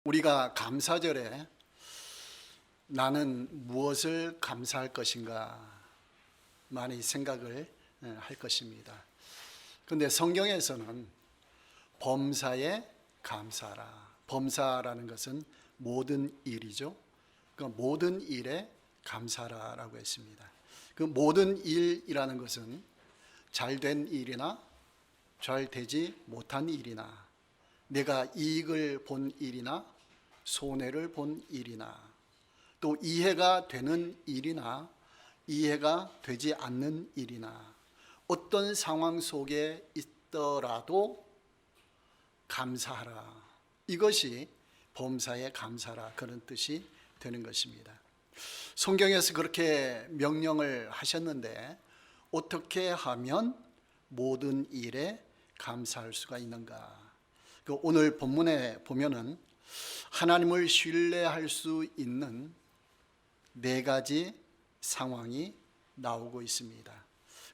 우리가 감사절에 나는 무엇을 감사할 것인가 많이 생각을 할 것입니다. 그런데 성경에서는 범사에 감사하라. 범사라는 것은 모든 일이죠. 그 모든 일에 감사하라라고 했습니다. 그 모든 일이라는 것은 잘된 일이나 잘 되지 못한 일이나 내가 이익을 본 일이나 손해를 본 일이나 또 이해가 되는 일이나 이해가 되지 않는 일이나 어떤 상황 속에 있더라도 감사하라. 이것이 범사에 감사라 그런 뜻이 되는 것입니다. 성경에서 그렇게 명령을 하셨는데 어떻게 하면 모든 일에 감사할 수가 있는가? 오늘 본문에 보면은 하나님을 신뢰할 수 있는 네 가지 상황이 나오고 있습니다.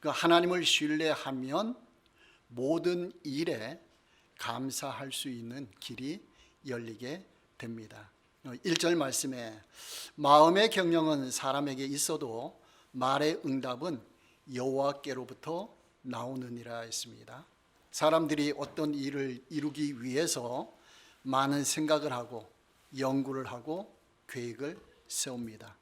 하나님을 신뢰하면 모든 일에 감사할 수 있는 길이 열리게 됩니다. 1절 말씀에 마음의 경영은 사람에게 있어도 말의 응답은 여호와께로부터 나오느니라 했습니다. 사람들이 어떤 일을 이루기 위해서 많은 생각을 하고 연구를 하고 계획을 세웁니다.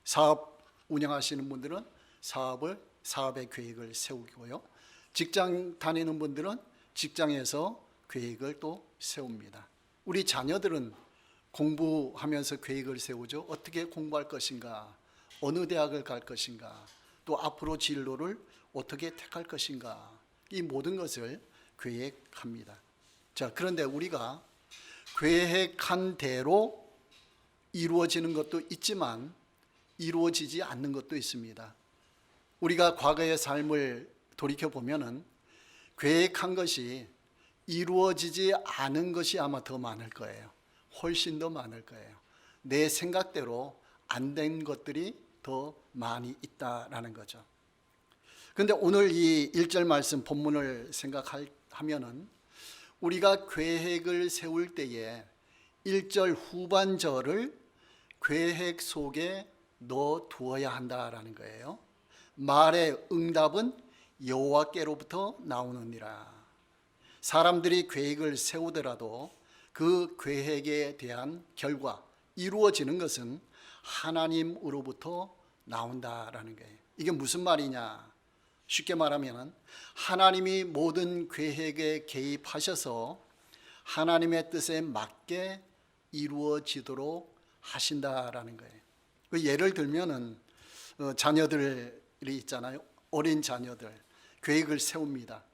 사업 운영하시는 분들은 사업의 계획을 세우고요. 직장 다니는 분들은 직장에서 계획을 또 세웁니다. 우리 자녀들은 공부하면서 계획을 세우죠. 어떻게 공부할 것인가, 어느 대학을 갈 것인가, 또 앞으로 진로를 어떻게 택할 것인가, 이 모든 것을 계획합니다. 자, 그런데 우리가 계획한 대로 이루어지는 것도 있지만 이루어지지 않는 것도 있습니다. 우리가 과거의 삶을 돌이켜 보면은 계획한 것이 이루어지지 않은 것이 아마 더 많을 거예요. 훨씬 더 많을 거예요. 내 생각대로 안 된 것들이 더 많이 있다라는 거죠. 그런데 오늘 이 1절 말씀 본문을 생각하면은 우리가 계획을 세울 때에 1절 후반절을 계획 속에 넣어 두어야 한다라는 거예요. 말의 응답은 여호와께로부터 나오느니라. 사람들이 계획을 세우더라도 그 계획에 대한 결과 이루어지는 것은 하나님으로부터 나온다라는 거예요. 이게 무슨 말이냐? 쉽게 말하면 하나님이 모든 계획에 개입하셔서 하나님의 뜻에 맞게 이루어지도록 하신다라는 거예요. 예를 들면은 자녀들이 있잖아요. 어린 자녀들 계획을 세웁니다.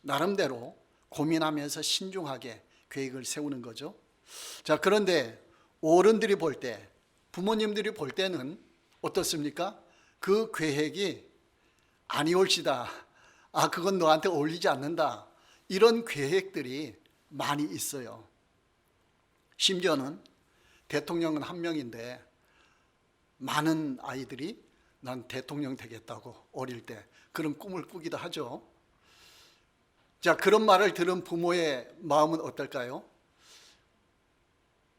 나름대로 고민하면서 신중하게 계획을 세우는 거죠. 자, 그런데 어른들이 볼 때, 부모님들이 볼 때는 어떻습니까? 그 계획이 아니올시다. 그건 너한테 어울리지 않는다. 이런 계획들이 많이 있어요. 심지어는 대통령은 한 명인데 많은 아이들이 난 대통령 되겠다고 어릴 때 그런 꿈을 꾸기도 하죠. 자, 그런 말을 들은 부모의 마음은 어떨까요?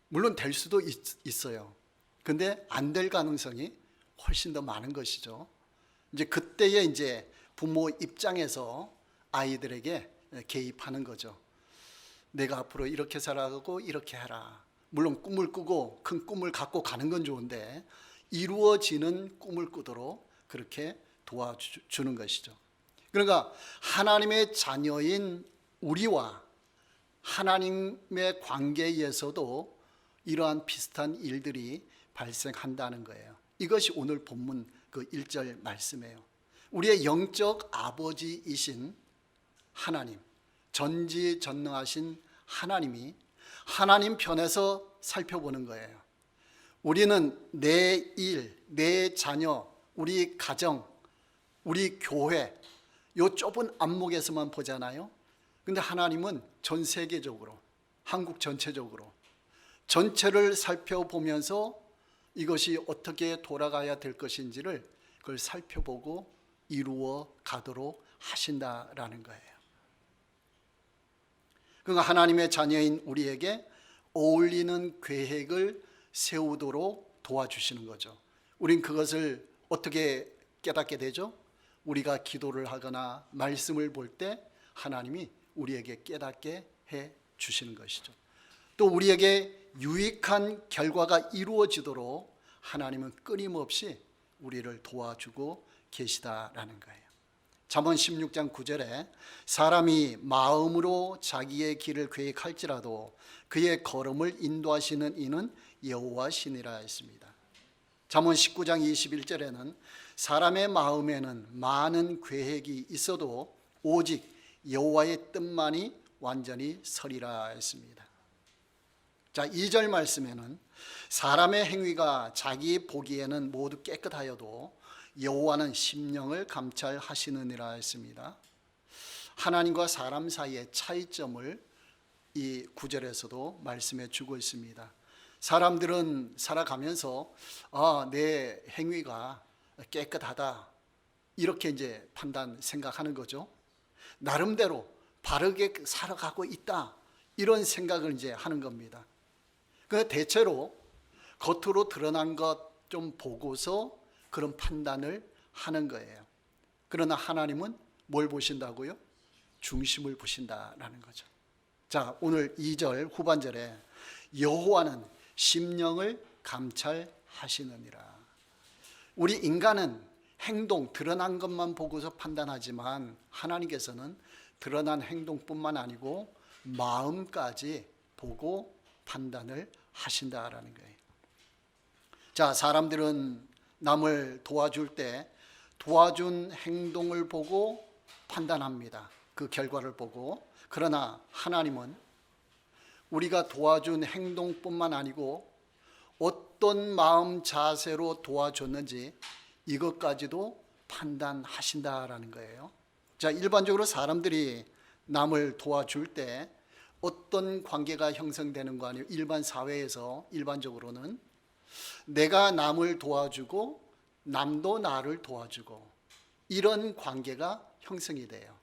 물론 될 수도 있어요. 근데 안 될 가능성이 훨씬 더 많은 것이죠. 이제 그때에 이제 부모 입장에서 아이들에게 개입하는 거죠. 내가 앞으로 이렇게 살아가고 이렇게 해라. 물론 꿈을 꾸고 큰 꿈을 갖고 가는 건 좋은데 이루어지는 꿈을 꾸도록 그렇게 도와주는 것이죠. 그러니까 하나님의 자녀인 우리와 하나님의 관계에서도 이러한 비슷한 일들이 발생한다는 거예요. 이것이 오늘 본문 그 1절 말씀이에요. 우리의 영적 아버지이신 하나님, 전지전능하신 하나님이 하나님 편에서 살펴보는 거예요. 우리는 내 일, 내 자녀, 우리 가정, 우리 교회 요 좁은 안목에서만 보잖아요. 근데 하나님은 전 세계적으로, 한국 전체적으로 전체를 살펴보면서 이것이 어떻게 돌아가야 될 것인지를 그걸 살펴보고 이루어 가도록 하신다라는 거예요. 그러니까 하나님의 자녀인 우리에게 어울리는 계획을 세우도록 도와주시는 거죠. 우린 그것을 어떻게 깨닫게 되죠? 우리가 기도를 하거나 말씀을 볼 때 하나님이 우리에게 깨닫게 해 주시는 것이죠. 또 우리에게 유익한 결과가 이루어지도록 하나님은 끊임없이 우리를 도와주고 계시다라는 거예요. 잠언 16장 9절에 사람이 마음으로 자기의 길을 계획할지라도 그의 걸음을 인도하시는 이는 여호와시니라 했습니다. 잠언 19장 21절에는 사람의 마음에는 많은 계획이 있어도 오직 여호와의 뜻만이 완전히 서리라 했습니다. 자, 2절 말씀에는 사람의 행위가 자기 보기에는 모두 깨끗하여도 여호와는 심령을 감찰하시느니라 했습니다. 하나님과 사람 사이의 차이점을 이 9절에서도 말씀해 주고 있습니다. 사람들은 살아가면서 내 행위가 깨끗하다 이렇게 이제 생각하는 거죠. 나름대로 바르게 살아가고 있다 이런 생각을 이제 하는 겁니다. 그 대체로 겉으로 드러난 것 좀 보고서 그런 판단을 하는 거예요. 그러나 하나님은 뭘 보신다고요? 중심을 보신다라는 거죠. 자, 오늘 2절 후반절에 여호와는 심령을 감찰하시느니라. 우리 인간은 행동, 드러난 것만 보고서 판단하지만 하나님께서는 드러난 행동뿐만 아니고 마음까지 보고 판단을 하신다라는 거예요. 자, 사람들은 남을 도와줄 때 도와준 행동을 보고 판단합니다. 그 결과를 보고. 그러나 하나님은 우리가 도와준 행동뿐만 아니고 어떤 마음 자세로 도와줬는지 이것까지도 판단하신다라는 거예요. 자, 일반적으로 사람들이 남을 도와줄 때 어떤 관계가 형성되는 거 아니에요? 일반 사회에서 일반적으로는 내가 남을 도와주고 남도 나를 도와주고 이런 관계가 형성이 돼요.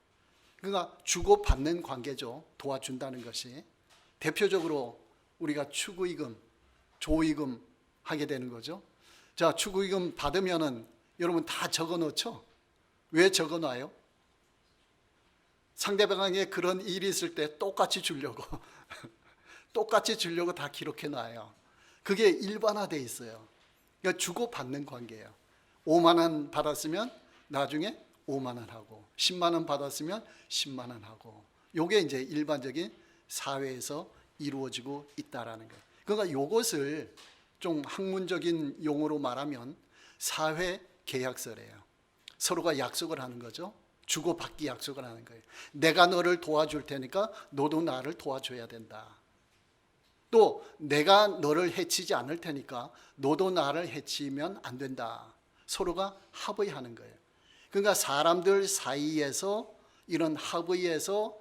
그러니까 주고받는 관계죠. 도와준다는 것이. 대표적으로 우리가 축의금, 조의금 하게 되는 거죠. 자, 축의금 받으면은 여러분 다 적어 놓죠? 왜 적어 놔요? 상대방에게 그런 일이 있을 때 똑같이 주려고 똑같이 주려고 다 기록해 놔요. 그게 일반화되어 있어요. 그러니까 주고받는 관계예요. 5만 원 받았으면 나중에 5만 원 하고 10만 원 받았으면 10만 원 하고 이게 이제 일반적인 사회에서 이루어지고 있다라는 거예요. 그러니까 이것을 좀 학문적인 용어로 말하면 사회 계약서래요. 서로가 약속을 하는 거죠. 주고받기 약속을 하는 거예요. 내가 너를 도와줄 테니까 너도 나를 도와줘야 된다. 또 내가 너를 해치지 않을 테니까 너도 나를 해치면 안 된다. 서로가 합의하는 거예요. 그러니까 사람들 사이에서 이런 합의에서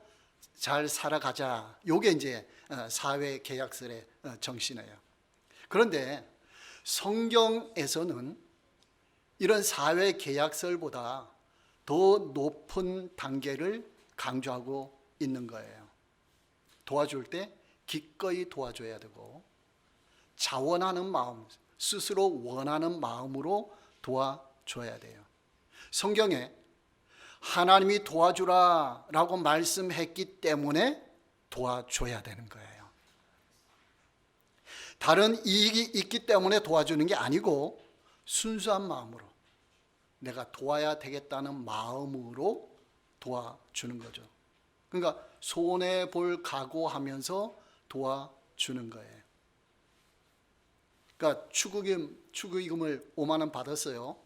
잘 살아가자. 이게 이제 사회 계약설의 정신이에요. 그런데 성경에서는 이런 사회 계약설보다 더 높은 단계를 강조하고 있는 거예요. 도와줄 때 기꺼이 도와줘야 되고 자원하는 마음, 스스로 원하는 마음으로 도와줘야 돼요. 성경에 하나님이 도와주라 라고 말씀했기 때문에 도와줘야 되는 거예요. 다른 이익이 있기 때문에 도와주는 게 아니고 순수한 마음으로 내가 도와야 되겠다는 마음으로 도와주는 거죠. 그러니까 손해볼 각오하면서 도와주는 거예요. 그러니까 축의금을 5만 원 받았어요.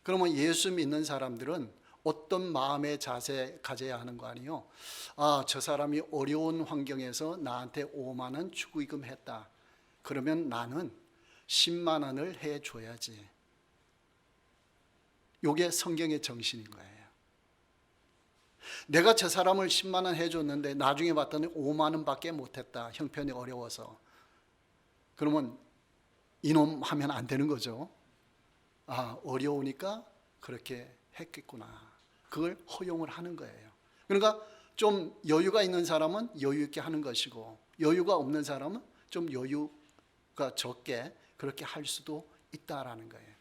그러면 예수 믿는 사람들은 어떤 마음의 자세 가져야 하는 거 아니에요? 저 사람이 어려운 환경에서 나한테 5만 원 축의금 했다. 그러면 나는 10만 원을 해줘야지. 이게 성경의 정신인 거예요. 내가 저 사람을 10만 원 해줬는데 나중에 봤더니 5만 원밖에 못했다. 형편이 어려워서. 그러면 이놈 하면 안 되는 거죠. 어려우니까 그렇게 했겠구나. 그걸 허용을 하는 거예요. 그러니까 좀 여유가 있는 사람은 여유 있게 하는 것이고 여유가 없는 사람은 좀 여유가 적게 그렇게 할 수도 있다라는 거예요.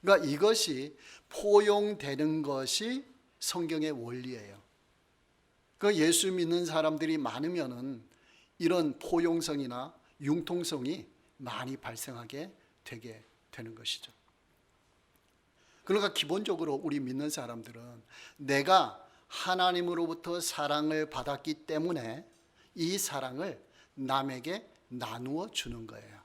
그러니까 이것이 포용되는 것이 성경의 원리예요. 그 예수 믿는 사람들이 많으면은 이런 포용성이나 융통성이 많이 발생하게 되게 되는 것이죠. 그러니까 기본적으로 우리 믿는 사람들은 내가 하나님으로부터 사랑을 받았기 때문에 이 사랑을 남에게 나누어 주는 거예요.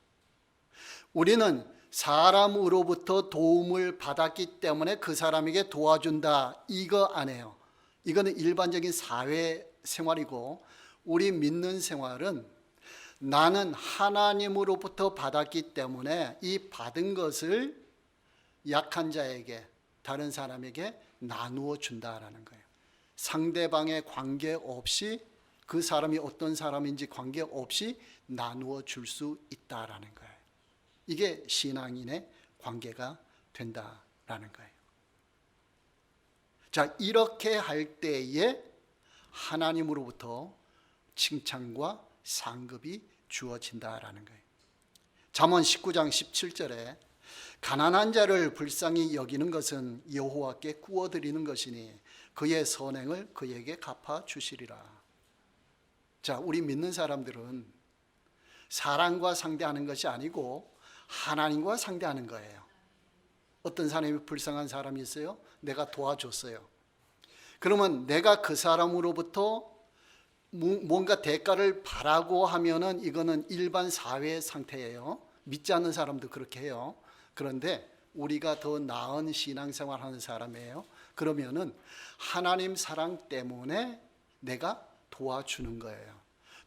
우리는 사람으로부터 도움을 받았기 때문에 그 사람에게 도와준다, 이거 안 해요. 이거는 일반적인 사회 생활이고, 우리 믿는 생활은 나는 하나님으로부터 받았기 때문에 이 받은 것을 약한 자에게, 다른 사람에게 나누어 준다라는 거예요. 상대방의 관계없이, 그 사람이 어떤 사람인지 관계없이 나누어 줄 수 있다라는 거예요. 이게 신앙인의 관계가 된다라는 거예요. 자, 이렇게 할 때에 하나님으로부터 칭찬과 상급이 주어진다라는 거예요. 잠언 19장 17절에 가난한 자를 불쌍히 여기는 것은 여호와께 구워드리는 것이니 그의 선행을 그에게 갚아 주시리라. 자, 우리 믿는 사람들은 사람과 상대하는 것이 아니고 하나님과 상대하는 거예요. 어떤 사람이 불쌍한 사람이 있어요? 내가 도와줬어요. 그러면 내가 그 사람으로부터 뭔가 대가를 바라고 하면은 이거는 일반 사회의 상태예요. 믿지 않는 사람도 그렇게 해요. 그런데 우리가 더 나은 신앙생활 하는 사람이에요. 그러면은 하나님 사랑 때문에 내가 도와주는 거예요.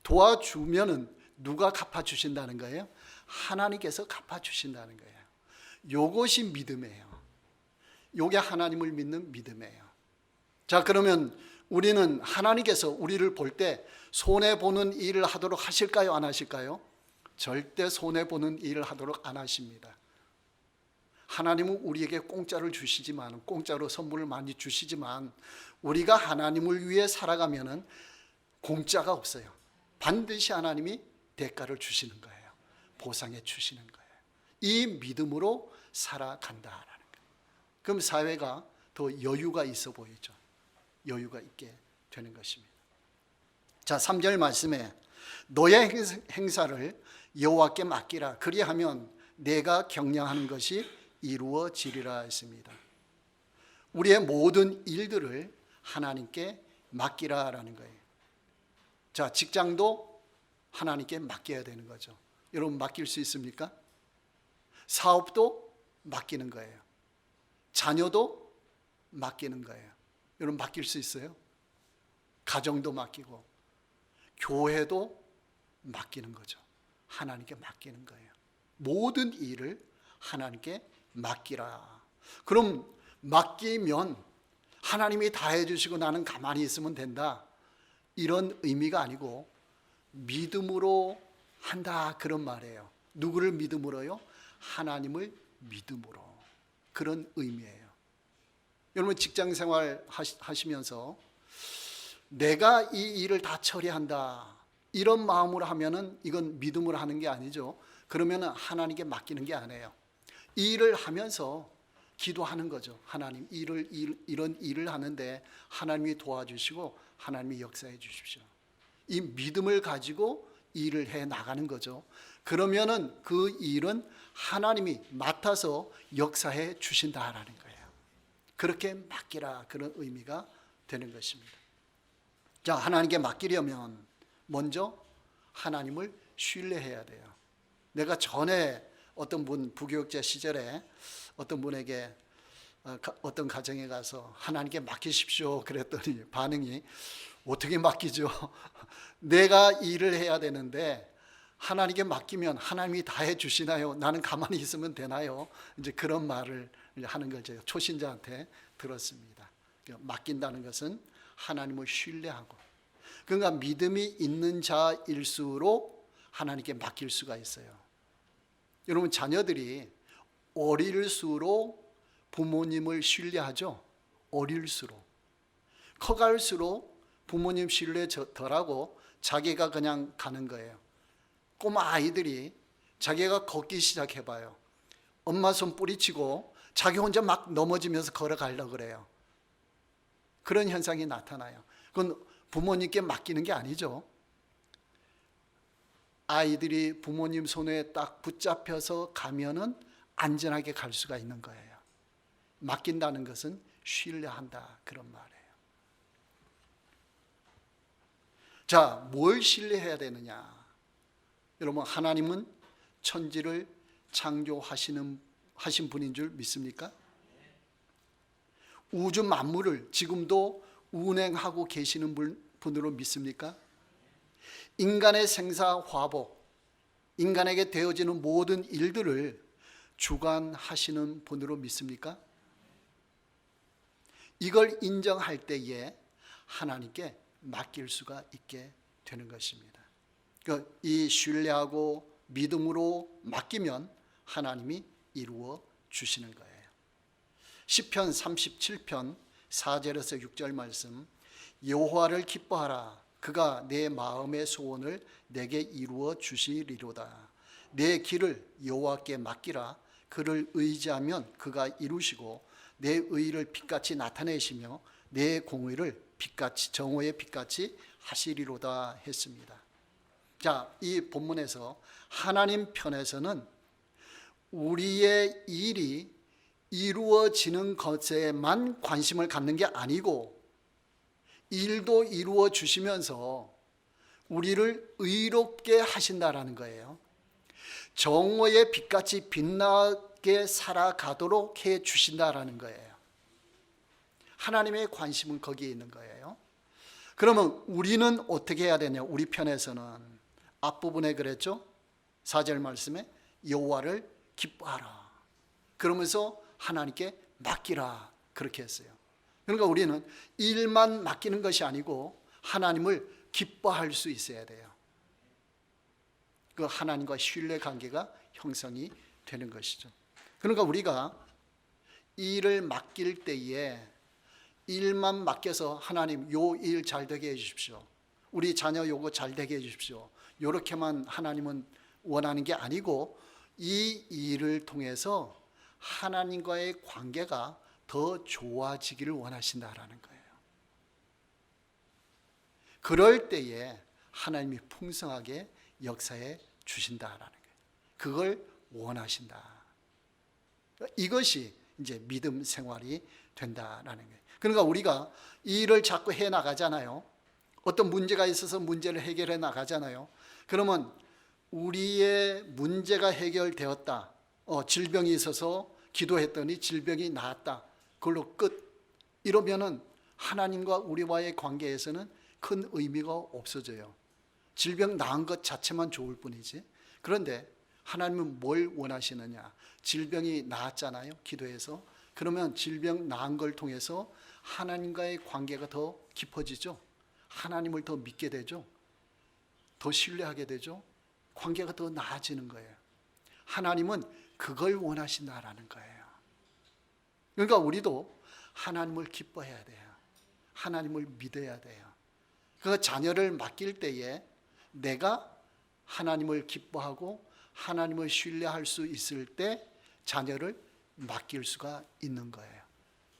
도와주면은 누가 갚아주신다는 거예요? 하나님께서 갚아주신다는 거예요. 요것이 믿음이에요. 요게 하나님을 믿는 믿음이에요. 자, 그러면 우리는 하나님께서 우리를 볼 때 손해보는 일을 하도록 하실까요? 안 하실까요? 절대 손해보는 일을 하도록 안 하십니다. 하나님은 우리에게 공짜를 주시지만, 공짜로 선물을 많이 주시지만, 우리가 하나님을 위해 살아가면은 공짜가 없어요. 반드시 하나님이 대가를 주시는 거예요. 보상해 주시는 거예요. 이 믿음으로 살아간다라는 거예요. 그럼 사회가 더 여유가 있어 보이죠. 여유가 있게 되는 것입니다. 자, 3절 말씀에 너의 행사를 여호와께 맡기라. 그리하면 내가 경영하는 것이 이루어지리라 했습니다. 우리의 모든 일들을 하나님께 맡기라라는 거예요. 자, 직장도 하나님께 맡겨야 되는 거죠. 여러분 맡길 수 있습니까? 사업도 맡기는 거예요. 자녀도 맡기는 거예요. 여러분 맡길 수 있어요? 가정도 맡기고 교회도 맡기는 거죠. 하나님께 맡기는 거예요. 모든 일을 하나님께 맡기라. 그럼 맡기면 하나님이 다 해주시고 나는 가만히 있으면 된다, 이런 의미가 아니고 믿음으로 한다, 그런 말이에요. 누구를 믿음으로요? 하나님을 믿음으로. 그런 의미예요. 여러분 직장생활 하시면서 내가 이 일을 다 처리한다, 이런 마음으로 하면은 이건 믿음으로 하는 게 아니죠. 그러면은 하나님께 맡기는 게 아니에요. 이 일을 하면서 기도하는 거죠. 하나님, 이런 일을 하는데 하나님이 도와주시고 하나님이 역사해 주십시오. 이 믿음을 가지고 일을 해 나가는 거죠. 그러면은 그 일은 하나님이 맡아서 역사해 주신다라는 거예요. 그렇게 맡기라, 그런 의미가 되는 것입니다. 자, 하나님께 맡기려면 먼저 하나님을 신뢰해야 돼요. 내가 전에 어떤 분, 부교육자 시절에 어떤 분에게 어떤 가정에 가서 하나님께 맡기십시오 그랬더니 반응이, 어떻게 맡기죠? 내가 일을 해야 되는데 하나님께 맡기면 하나님이 다 해주시나요? 나는 가만히 있으면 되나요? 이제 그런 말을 하는 걸 제가 초신자한테 들었습니다. 맡긴다는 것은 하나님을 신뢰하고, 그러니까 믿음이 있는 자일수록 하나님께 맡길 수가 있어요. 여러분 자녀들이 어릴수록 부모님을 신뢰하죠. 어릴수록. 커갈수록 부모님 신뢰 덜하고 자기가 그냥 가는 거예요. 꼬마 아이들이 자기가 걷기 시작해봐요. 엄마 손 뿌리치고 자기 혼자 막 넘어지면서 걸어가려고 그래요. 그런 현상이 나타나요. 그건 부모님께 맡기는 게 아니죠. 아이들이 부모님 손에 딱 붙잡혀서 가면은 안전하게 갈 수가 있는 거예요. 맡긴다는 것은 신뢰한다, 그런 말이에요. 자, 뭘 신뢰해야 되느냐? 여러분, 하나님은 천지를 하신 분인 줄 믿습니까? 우주 만물을 지금도 운행하고 계시는 분으로 믿습니까? 인간의 생사화복, 인간에게 되어지는 모든 일들을 주관하시는 분으로 믿습니까? 이걸 인정할 때에 하나님께 맡길 수가 있게 되는 것입니다. 그러니까 이 신뢰하고 믿음으로 맡기면 하나님이 이루어 주시는 거예요. 시편 37편 4절에서 6절 말씀, 여호와를 기뻐하라. 그가 내 마음의 소원을 내게 이루어 주시리로다. 내 길을 여호와께 맡기라. 그를 의지하면 그가 이루시고 내 의를 빛같이 나타내시며 내 공의를 빛같이, 정오의 빛같이 하시리로다 했습니다. 자, 이 본문에서 하나님 편에서는 우리의 일이 이루어지는 것에만 관심을 갖는 게 아니고 일도 이루어 주시면서 우리를 의롭게 하신다라는 거예요. 정오의 빛같이 빛나게 살아가도록 해 주신다라는 거예요. 하나님의 관심은 거기에 있는 거예요. 그러면 우리는 어떻게 해야 되냐? 우리 편에서는 앞부분에 그랬죠? 4절 말씀에 여호와를 기뻐하라. 그러면서 하나님께 맡기라, 그렇게 했어요. 그러니까 우리는 일만 맡기는 것이 아니고 하나님을 기뻐할 수 있어야 돼요. 그 하나님과 신뢰 관계가 형성이 되는 것이죠. 그러니까 우리가 일을 맡길 때에 일만 맡겨서 하나님 요 일 잘 되게 해 주십시오, 우리 자녀 요거 잘 되게 해 주십시오, 요렇게만 하나님은 원하는 게 아니고 이 일을 통해서 하나님과의 관계가 더 좋아지기를 원하신다라는 거예요. 그럴 때에 하나님이 풍성하게 역사해 주신다라는 거예요. 그걸 원하신다. 이것이 이제 믿음 생활이 된다라는 거예요. 그러니까 우리가 이 일을 자꾸 해 나가잖아요. 어떤 문제가 있어서 문제를 해결해 나가잖아요. 그러면 우리의 문제가 해결되었다, 질병이 있어서 기도했더니 질병이 나았다, 그걸로 끝, 이러면은 하나님과 우리와의 관계에서는 큰 의미가 없어져요. 질병 나은 것 자체만 좋을 뿐이지. 그런데 하나님은 뭘 원하시느냐? 질병이 나았잖아요, 기도해서. 그러면 질병 나은 걸 통해서 하나님과의 관계가 더 깊어지죠. 하나님을 더 믿게 되죠. 더 신뢰하게 되죠. 관계가 더 나아지는 거예요. 하나님은 그걸 원하신다라는 거예요. 그러니까 우리도 하나님을 기뻐해야 돼요. 하나님을 믿어야 돼요. 그 자녀를 맡길 때에 내가 하나님을 기뻐하고 하나님을 신뢰할 수 있을 때 자녀를 맡길 수가 있는 거예요.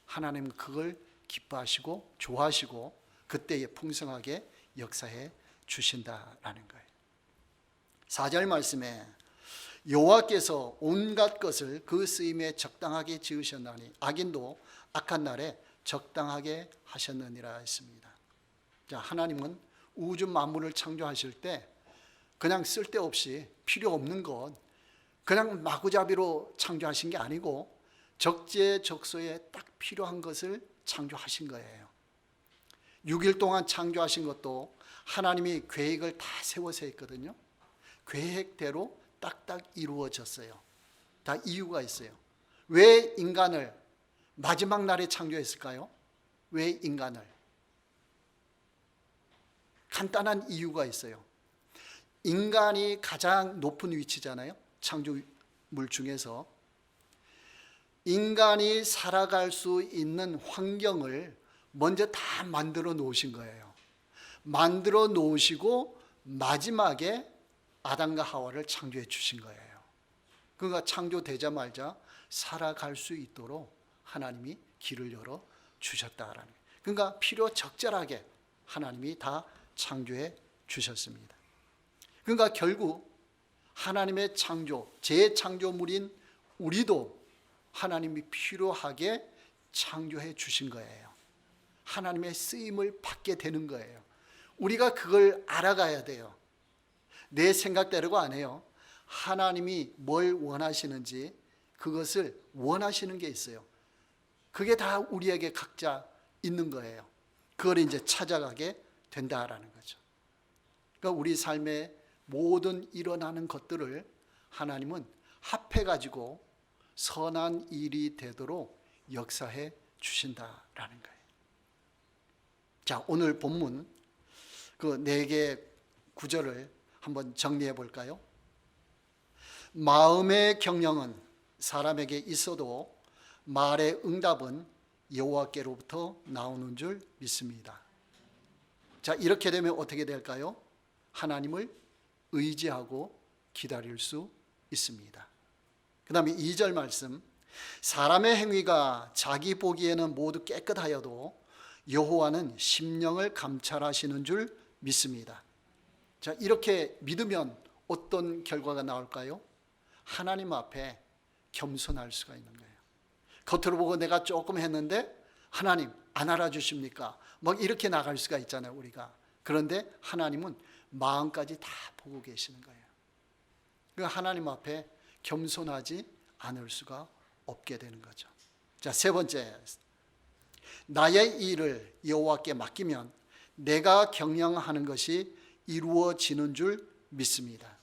하나님은 그걸 기뻐하시고 좋아하시고 그때에 풍성하게 역사해 주신다라는 거예요. 4절 말씀에 여호와께서 온갖 것을 그 쓰임에 적당하게 지으셨나니 악인도 악한 날에 적당하게 하셨느니라 했습니다. 자, 하나님은 우주 만물을 창조하실 때 그냥 쓸데없이 필요 없는 것 그냥 마구잡이로 창조하신 게 아니고 적재적소에 딱 필요한 것을 창조하신 거예요. 6일 동안 창조하신 것도 하나님이 계획을 다 세워서 했거든요. 계획대로 딱딱 이루어졌어요. 다 이유가 있어요. 왜 인간을 마지막 날에 창조했을까요? 왜 인간을? 간단한 이유가 있어요. 인간이 가장 높은 위치잖아요. 창조물 중에서. 인간이 살아갈 수 있는 환경을 먼저 다 만들어 놓으신 거예요. 만들어 놓으시고 마지막에 아담과 하와를 창조해 주신 거예요. 그러니까 창조되자마자 살아갈 수 있도록 하나님이 길을 열어 주셨다라는 거예요. 그러니까 필요 적절하게 하나님이 다 창조해 주셨습니다. 그러니까 결국 하나님의 창조, 재창조물인 우리도 하나님이 필요하게 창조해 주신 거예요. 하나님의 쓰임을 받게 되는 거예요. 우리가 그걸 알아가야 돼요. 내 생각대로가 아니에요. 하나님이 뭘 원하시는지 그것을 원하시는 게 있어요. 그게 다 우리에게 각자 있는 거예요. 그걸 이제 찾아가게 된다라는 거죠. 그러니까 우리 삶에 모든 일어나는 것들을 하나님은 합해가지고 선한 일이 되도록 역사해 주신다라는 거예요. 자, 오늘 본문 그 4개 구절을 한번 정리해 볼까요? 마음의 경영은 사람에게 있어도 말의 응답은 여호와께로부터 나오는 줄 믿습니다. 자, 이렇게 되면 어떻게 될까요? 하나님을 의지하고 기다릴 수 있습니다. 그 다음에 2절 말씀, 사람의 행위가 자기 보기에는 모두 깨끗하여도 여호와는 심령을 감찰하시는 줄 믿습니다. 자, 이렇게 믿으면 어떤 결과가 나올까요? 하나님 앞에 겸손할 수가 있는 거예요. 겉으로 보고 내가 조금 했는데 하나님 안 알아주십니까? 막 이렇게 나갈 수가 있잖아요, 우리가. 그런데 하나님은 마음까지 다 보고 계시는 거예요. 그러니까 하나님 앞에 겸손하지 않을 수가 없게 되는 거죠. 자, 세 번째, 나의 일을 여호와께 맡기면 내가 경영하는 것이 이루어지는 줄 믿습니다.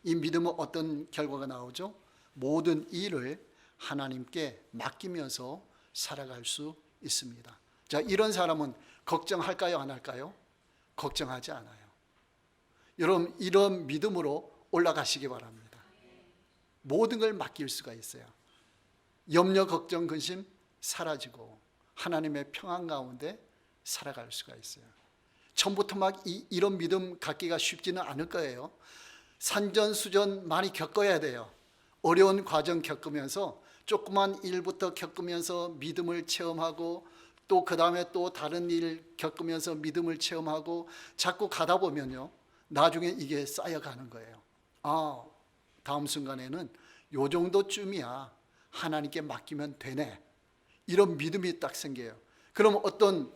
이 믿음은 어떤 결과가 나오죠? 모든 일을 하나님께 맡기면서 살아갈 수 있습니다. 자, 이런 사람은 걱정할까요, 안 할까요? 걱정하지 않아요. 여러분, 이런 믿음으로 올라가시기 바랍니다. 모든 걸 맡길 수가 있어요. 염려, 걱정, 근심 사라지고 하나님의 평안 가운데 살아갈 수가 있어요. 처음부터 막 이런 믿음 갖기가 쉽지는 않을 거예요. 산전수전 많이 겪어야 돼요. 어려운 과정 겪으면서 조그만 일부터 겪으면서 믿음을 체험하고 또 그 다음에 또 다른 일 겪으면서 믿음을 체험하고 자꾸 가다 보면요, 나중에 이게 쌓여가는 거예요. 아, 다음 순간에는 요 정도쯤이야 하나님께 맡기면 되네, 이런 믿음이 딱 생겨요. 그럼 어떤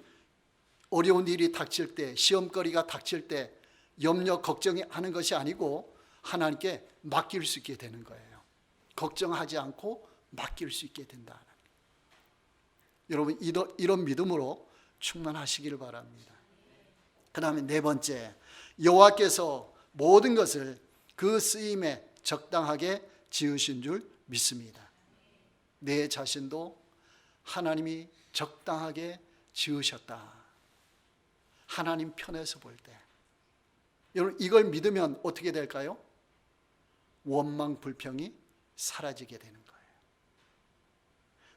어려운 일이 닥칠 때, 시험거리가 닥칠 때 염려, 걱정이 하는 것이 아니고 하나님께 맡길 수 있게 되는 거예요. 걱정하지 않고 맡길 수 있게 된다. 여러분, 이런 믿음으로 충만하시기를 바랍니다. 그 다음에 네 번째, 여호와께서 모든 것을 그 쓰임에 적당하게 지으신 줄 믿습니다. 내 자신도 하나님이 적당하게 지으셨다. 하나님 편에서 볼 때. 여러분, 이걸 믿으면 어떻게 될까요? 원망, 불평이 사라지게 되는 거예요.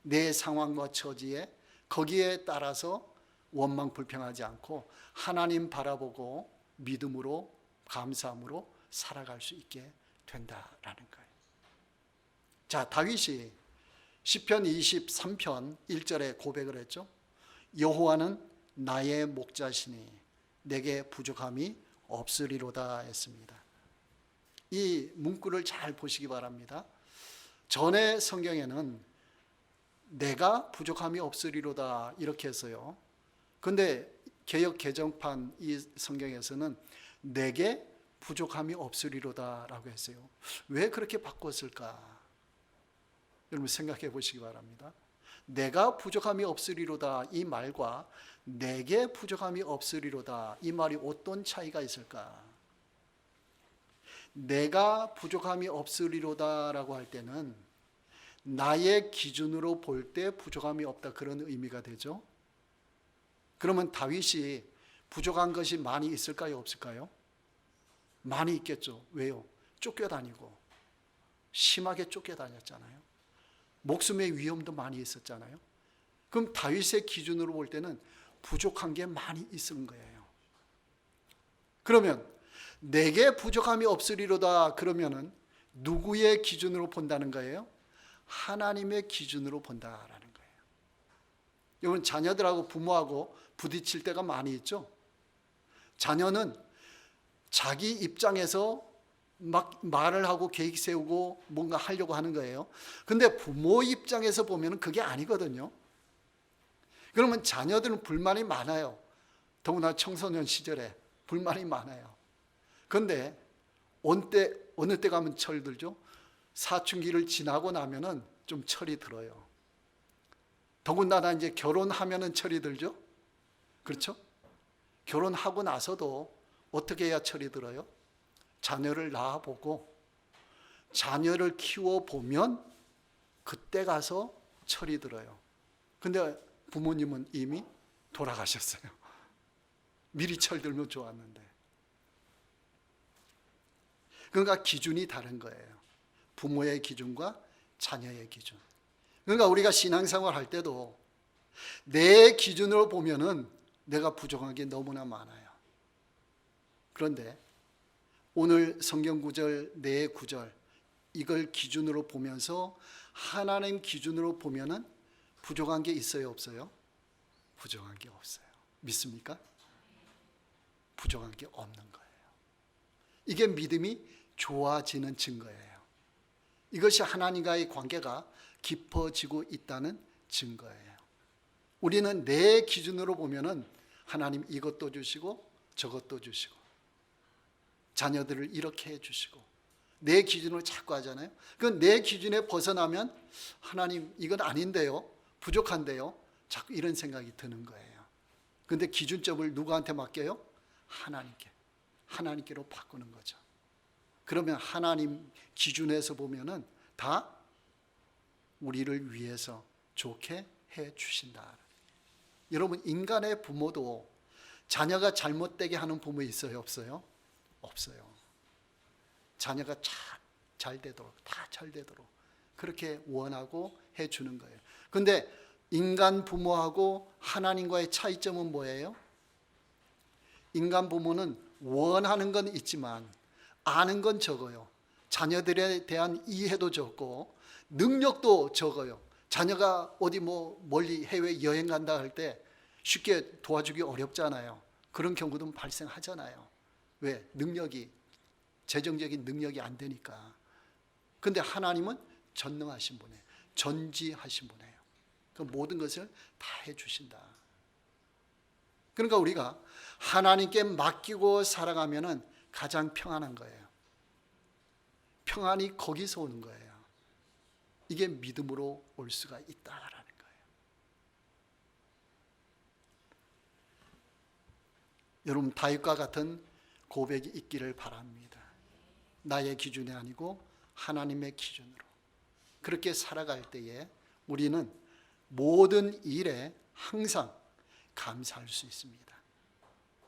내 상황과 처지에 거기에 따라서 원망, 불평하지 않고 하나님 바라보고 믿음으로, 감사함으로 살아갈 수 있게 된다라는 거예요. 자, 다윗이 시편 23편 1절에 고백을 했죠. 여호와는 나의 목자시니 내게 부족함이 없으리로다 했습니다. 이 문구를 잘 보시기 바랍니다. 전에 성경에는 내가 부족함이 없으리로다 이렇게 했어요. 근데 개역 개정판 이 성경에서는 내게 부족함이 없으리로다 라고 했어요. 왜 그렇게 바꿨을까? 여러분 생각해 보시기 바랍니다. 내가 부족함이 없으리로다 이 말과 내게 부족함이 없으리로다 이 말이 어떤 차이가 있을까? 내가 부족함이 없으리로다 라고 할 때는 나의 기준으로 볼 때 부족함이 없다, 그런 의미가 되죠. 그러면 다윗이 부족한 것이 많이 있을까요, 없을까요? 많이 있겠죠. 왜요? 쫓겨다니고 심하게 쫓겨다녔잖아요. 목숨의 위험도 많이 있었잖아요. 그럼 다윗의 기준으로 볼 때는 부족한 게 많이 있은 거예요. 그러면 내게 부족함이 없으리로다 그러면은 누구의 기준으로 본다는 거예요? 하나님의 기준으로 본다라는 거예요. 여러분, 자녀들하고 부모하고 부딪힐 때가 많이 있죠. 자녀는 자기 입장에서 막 말을 하고 계획 세우고 뭔가 하려고 하는 거예요. 근데 부모 입장에서 보면 그게 아니거든요. 그러면 자녀들은 불만이 많아요. 더구나 청소년 시절에 불만이 많아요. 그런데 어느 때 가면 철이 들죠? 사춘기를 지나고 나면은 좀 철이 들어요. 더군다나 이제 결혼하면은 철이 들죠? 그렇죠? 결혼하고 나서도 어떻게 해야 철이 들어요? 자녀를 낳아보고 자녀를 키워보면 그때 가서 철이 들어요. 근데 부모님은 이미 돌아가셨어요. 미리 철 들면 좋았는데. 그러니까 기준이 다른 거예요. 부모의 기준과 자녀의 기준. 그러니까 우리가 신앙생활 할 때도 내 기준으로 보면은 내가 부족한 게 너무나 많아요. 그런데 오늘 성경 구절, 네 구절 이걸 기준으로 보면서 하나님 기준으로 보면은 부족한 게 있어요, 없어요? 부족한 게 없어요. 믿습니까? 부족한 게 없는 거예요. 이게 믿음이 좋아지는 증거예요. 이것이 하나님과의 관계가 깊어지고 있다는 증거예요. 우리는 내 기준으로 보면은 하나님 이것도 주시고 저것도 주시고 자녀들을 이렇게 해주시고 내 기준으로 자꾸 하잖아요. 그건 내 기준에 벗어나면 하나님 이건 아닌데요, 부족한데요, 자꾸 이런 생각이 드는 거예요. 그런데 기준점을 누구한테 맡겨요? 하나님께로 바꾸는 거죠. 그러면 하나님 기준에서 보면은 다 우리를 위해서 좋게 해 주신다. 여러분, 인간의 부모도 자녀가 잘못되게 하는 부모 있어요, 없어요? 없어요. 자녀가 잘 되도록, 다 잘 되도록 그렇게 원하고 해 주는 거예요. 그런데 인간 부모하고 하나님과의 차이점은 뭐예요? 인간 부모는 원하는 건 있지만 아는 건 적어요. 자녀들에 대한 이해도 적고 능력도 적어요. 자녀가 어디 멀리 해외 여행 간다 할 때 쉽게 도와주기 어렵잖아요. 그런 경우도 발생하잖아요. 왜? 재정적인 능력이 안 되니까. 근데 하나님은 전능하신 분이에요. 전지하신 분이에요. 그 모든 것을 다 해주신다. 그러니까 우리가 하나님께 맡기고 살아가면은 가장 평안한 거예요. 평안이 거기서 오는 거예요. 이게 믿음으로 올 수가 있다라는 거예요. 여러분, 다윗과 같은 고백이 있기를 바랍니다. 나의 기준이 아니고 하나님의 기준으로 그렇게 살아갈 때에 우리는 모든 일에 항상 감사할 수 있습니다.